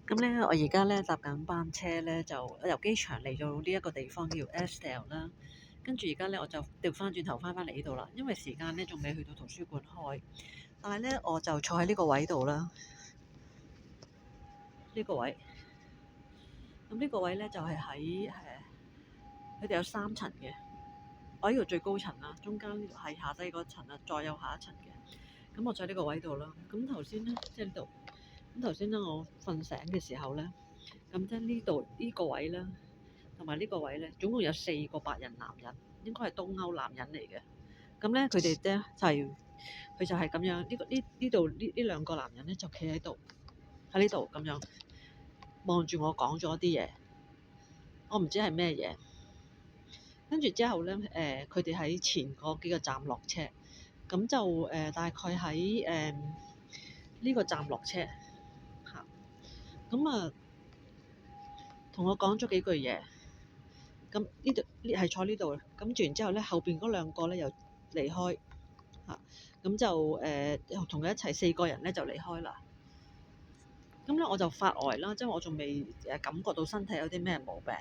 咁咧，我而家咧搭緊班車咧，就由機場嚟到呢一個地方叫 Estelle 啦。跟住而家咧，我就調翻轉頭翻返嚟呢度啦，因為時間咧仲未去到圖書館開。但係咧，我就坐喺呢個位度啦，呢個位。咁呢個位咧就係喺佢哋有3層嘅。我呢度最高層啦，中間係下低嗰層啦，再有下一層嘅。咁我坐喺呢個位度啦。咁頭先咧，即係呢度。咁頭先咧，我瞓醒嘅時候咧，咁即係呢度呢個位咧，同埋呢個位咧，總共有4個白人男人，應該係東歐男人嚟嘅。咁咧，佢哋咧佢就係咁樣，呢度呢兩個男人咧就企喺度，喺呢度咁樣望住我講咗啲嘢，我唔知係咩嘢。跟住之後咧，佢哋喺前嗰幾個站落車，咁就大概喺呢個站落車嚇，咁同我講咗幾句嘢。咁呢度係坐呢度，咁住完之後咧，後邊嗰兩個咧又離開嚇，咁就同佢一齊4個人咧就離開啦。咁咧我就發呆啦，即係我仲未感覺到身體有啲咩毛病。